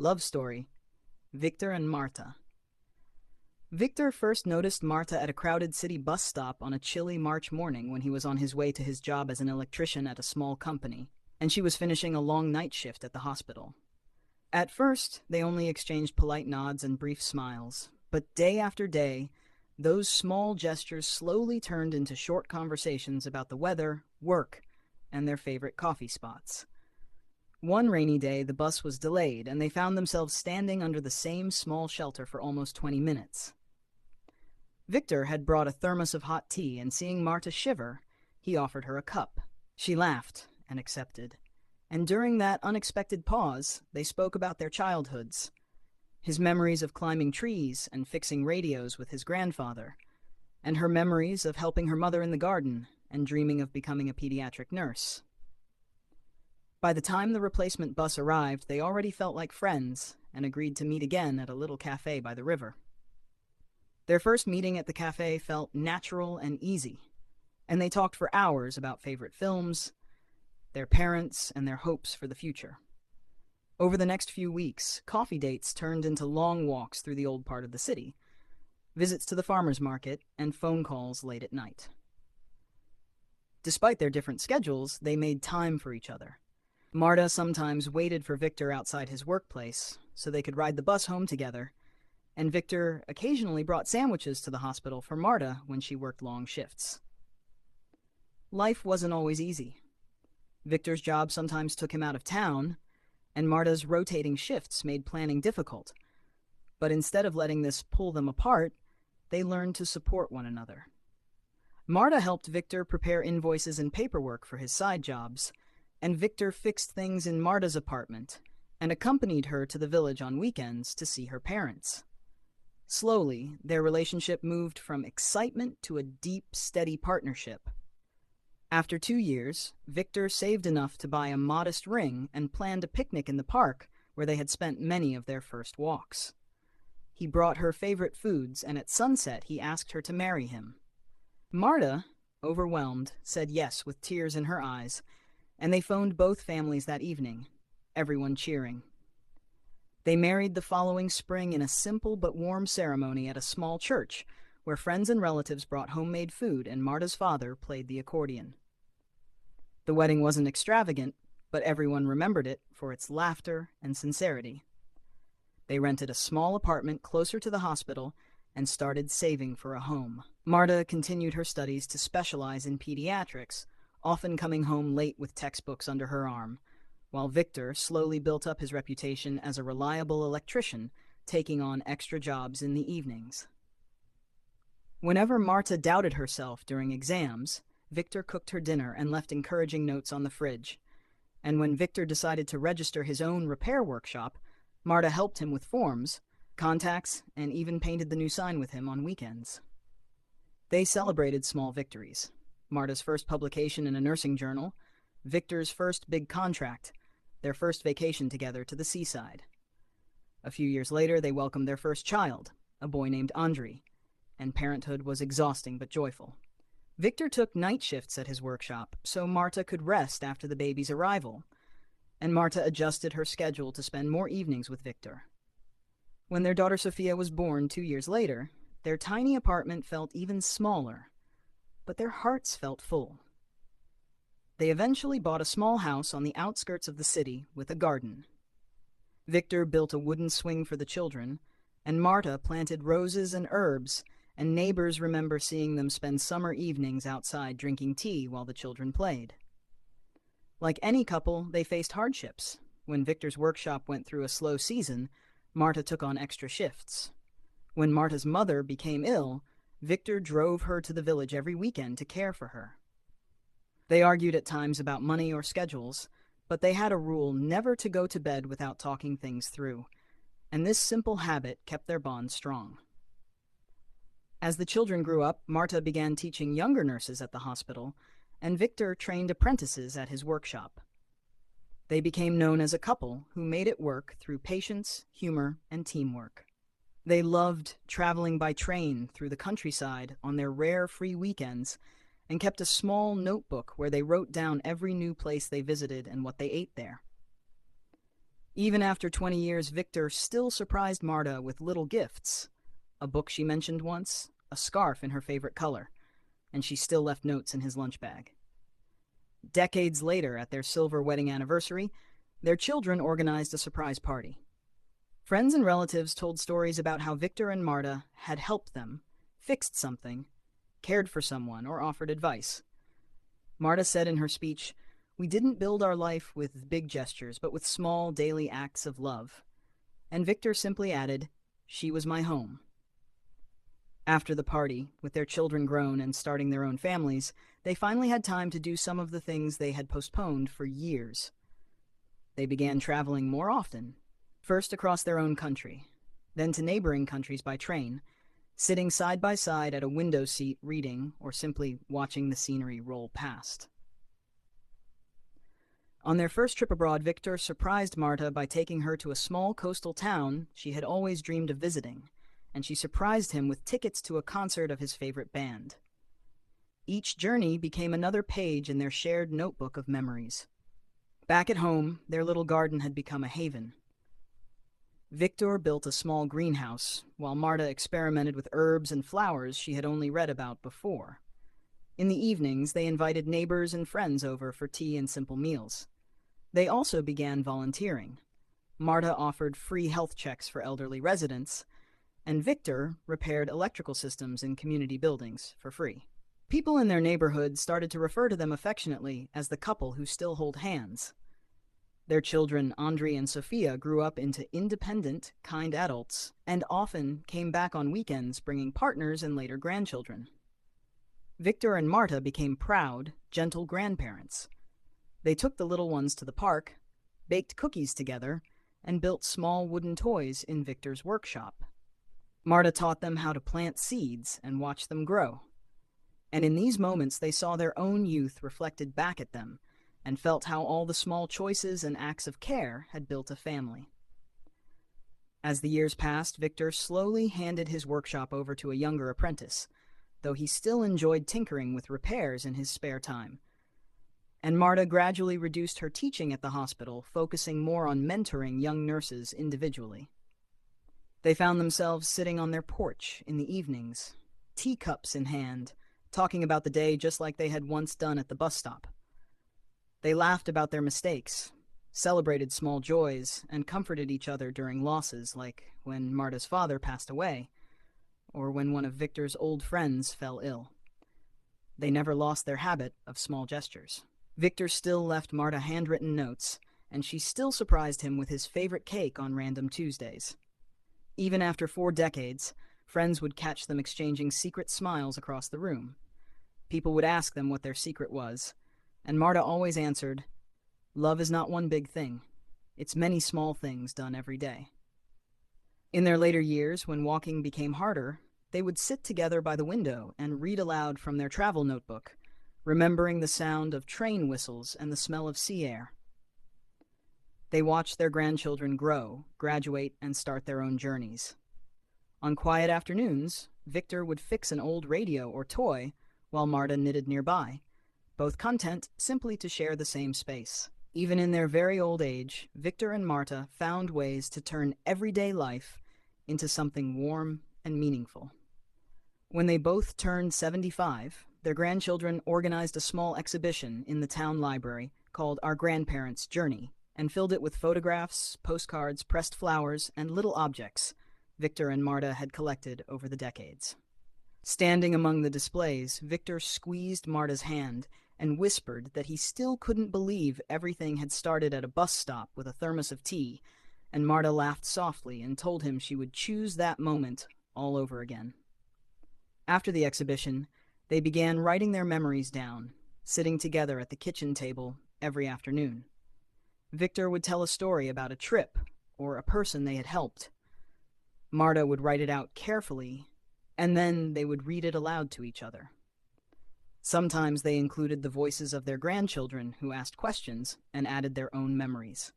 Love story, Victor and Marta. Victor first noticed Marta at a crowded city bus stop on a chilly March morning when he was on his way to his job as an electrician at a small company, and she was finishing a long night shift at the hospital. At first, they only exchanged polite nods and brief smiles, but day after day, those small gestures slowly turned into short conversations about the weather, work, and their favorite coffee spots. One rainy day, the bus was delayed, and they found themselves standing under the same small shelter for almost 20 minutes. Victor had brought a thermos of hot tea, and seeing Marta shiver, he offered her a cup. She laughed and accepted. And during that unexpected pause, they spoke about their childhoods, his memories of climbing trees and fixing radios with his grandfather, and her memories of helping her mother in the garden and dreaming of becoming a pediatric nurse. By the time the replacement bus arrived, they already felt like friends and agreed to meet again at a little cafe by the river. Their first meeting at the cafe felt natural and easy, and they talked for hours about favorite films, their parents, and their hopes for the future. Over the next few weeks, coffee dates turned into long walks through the old part of the city, visits to the farmer's market, and phone calls late at night. Despite their different schedules, they made time for each other. Marta sometimes waited for Victor outside his workplace so they could ride the bus home together, and Victor occasionally brought sandwiches to the hospital for Marta when she worked long shifts. Life wasn't always easy. Victor's job sometimes took him out of town, and Marta's rotating shifts made planning difficult. But instead of letting this pull them apart, they learned to support one another. Marta helped Victor prepare invoices and paperwork for his side jobs, and Victor fixed things in Marta's apartment and accompanied her to the village on weekends to see her parents. Slowly, their relationship moved from excitement to a deep, steady partnership. After 2 years, Victor saved enough to buy a modest ring and planned a picnic in the park where they had spent many of their first walks. He brought her favorite foods, and at sunset he asked her to marry him. Marta, overwhelmed, said yes with tears in her eyes, and they phoned both families that evening, everyone cheering. They married the following spring in a simple but warm ceremony at a small church, where friends and relatives brought homemade food and Marta's father played the accordion. The wedding wasn't extravagant, but everyone remembered it for its laughter and sincerity. They rented a small apartment closer to the hospital and started saving for a home. Marta continued her studies to specialize in pediatrics, often coming home late with textbooks under her arm, while Victor slowly built up his reputation as a reliable electrician, taking on extra jobs in the evenings. Whenever Marta doubted herself during exams, Victor cooked her dinner and left encouraging notes on the fridge. And when Victor decided to register his own repair workshop, Marta helped him with forms, contacts, and even painted the new sign with him on weekends. They celebrated small victories. Marta's first publication in a nursing journal, Victor's first big contract, their first vacation together to the seaside. A few years later, they welcomed their first child, a boy named Andrei, and parenthood was exhausting but joyful. Victor took night shifts at his workshop so Marta could rest after the baby's arrival, and Marta adjusted her schedule to spend more evenings with Victor. When their daughter Sophia was born 2 years later, their tiny apartment felt even smaller, but their hearts felt full. They eventually bought a small house on the outskirts of the city with a garden. Victor built a wooden swing for the children, and Marta planted roses and herbs, and neighbors remember seeing them spend summer evenings outside drinking tea while the children played. Like any couple, they faced hardships. When Victor's workshop went through a slow season, Marta took on extra shifts. When Marta's mother became ill, Victor drove her to the village every weekend to care for her. They argued at times about money or schedules, but they had a rule never to go to bed without talking things through, and this simple habit kept their bond strong. As the children grew up, Marta began teaching younger nurses at the hospital, and Victor trained apprentices at his workshop. They became known as a couple who made it work through patience, humor, and teamwork. They loved traveling by train through the countryside on their rare free weekends and kept a small notebook where they wrote down every new place they visited and what they ate there. Even after 20 years, Victor still surprised Marta with little gifts. A book she mentioned once, a scarf in her favorite color, and she still left notes in his lunch bag. Decades later, at their silver wedding anniversary, their children organized a surprise party. Friends and relatives told stories about how Victor and Marta had helped them, fixed something, cared for someone, or offered advice. Marta said in her speech, "We didn't build our life with big gestures, but with small daily acts of love." And Victor simply added, "She was my home." After the party, with their children grown and starting their own families, they finally had time to do some of the things they had postponed for years. They began traveling more often, first across their own country, then to neighboring countries by train, sitting side by side at a window seat reading or simply watching the scenery roll past. On their first trip abroad, Victor surprised Marta by taking her to a small coastal town she had always dreamed of visiting, and she surprised him with tickets to a concert of his favorite band. Each journey became another page in their shared notebook of memories. Back at home, their little garden had become a haven. Victor built a small greenhouse, while Marta experimented with herbs and flowers she had only read about before. In the evenings, they invited neighbors and friends over for tea and simple meals. They also began volunteering. Marta offered free health checks for elderly residents, and Victor repaired electrical systems in community buildings for free. People in their neighborhood started to refer to them affectionately as the couple who still hold hands. Their children, Andrei and Sophia, grew up into independent, kind adults, and often came back on weekends bringing partners and later grandchildren. Victor and Marta became proud, gentle grandparents. They took the little ones to the park, baked cookies together, and built small wooden toys in Victor's workshop. Marta taught them how to plant seeds and watch them grow. And in these moments, they saw their own youth reflected back at them and felt how all the small choices and acts of care had built a family. As the years passed, Victor slowly handed his workshop over to a younger apprentice, though he still enjoyed tinkering with repairs in his spare time. And Marta gradually reduced her teaching at the hospital, focusing more on mentoring young nurses individually. They found themselves sitting on their porch in the evenings, teacups in hand, talking about the day just like they had once done at the bus stop. They laughed about their mistakes, celebrated small joys, and comforted each other during losses, like when Marta's father passed away, or when one of Victor's old friends fell ill. They never lost their habit of small gestures. Victor still left Marta handwritten notes, and she still surprised him with his favorite cake on random Tuesdays. Even after 4 decades, friends would catch them exchanging secret smiles across the room. People would ask them what their secret was, and Marta always answered, "Love is not one big thing. It's many small things done every day." In their later years, when walking became harder, they would sit together by the window and read aloud from their travel notebook, remembering the sound of train whistles and the smell of sea air. They watched their grandchildren grow, graduate, and start their own journeys. On quiet afternoons, Victor would fix an old radio or toy while Marta knitted nearby, both content simply to share the same space. Even in their very old age, Victor and Marta found ways to turn everyday life into something warm and meaningful. When they both turned 75, their grandchildren organized a small exhibition in the town library called Our Grandparents' Journey, and filled it with photographs, postcards, pressed flowers, and little objects Victor and Marta had collected over the decades. Standing among the displays, Victor squeezed Marta's hand and whispered that he still couldn't believe everything had started at a bus stop with a thermos of tea, and Marta laughed softly and told him she would choose that moment all over again. After the exhibition, they began writing their memories down, sitting together at the kitchen table every afternoon. Victor would tell a story about a trip or a person they had helped. Marta would write it out carefully, and then they would read it aloud to each other. Sometimes they included the voices of their grandchildren who asked questions and added their own memories.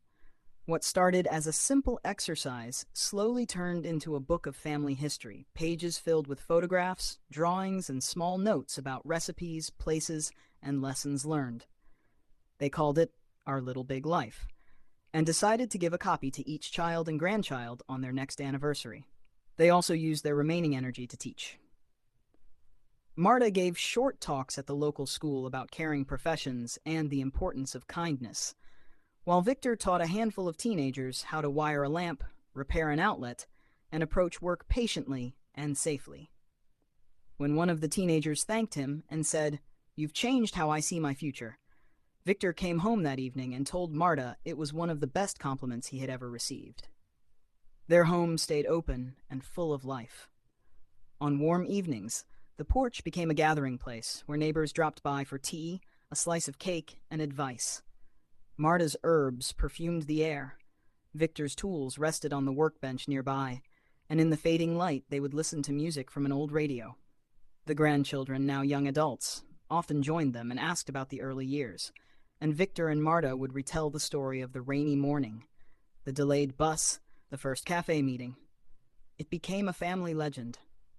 What started as a simple exercise slowly turned into a book of family history, pages filled with photographs, drawings, and small notes about recipes, places, and lessons learned. They called it Our Little Big Life, and decided to give a copy to each child and grandchild on their next anniversary. They also used their remaining energy to teach. Marta gave short talks at the local school about caring professions and the importance of kindness, while Victor taught a handful of teenagers how to wire a lamp, repair an outlet, and approach work patiently and safely. When one of the teenagers thanked him and said, "You've changed how I see my future," Victor came home that evening and told Marta it was one of the best compliments he had ever received. Their home stayed open and full of life. On warm evenings, the porch became a gathering place where neighbors dropped by for tea, a slice of cake, and advice. Marta's herbs perfumed the air. Victor's tools rested on the workbench nearby, and in the fading light they would listen to music from an old radio. The grandchildren, now young adults, often joined them and asked about the early years, and Victor and Marta would retell the story of the rainy morning, the delayed bus, the first cafe meeting. It became a family legend,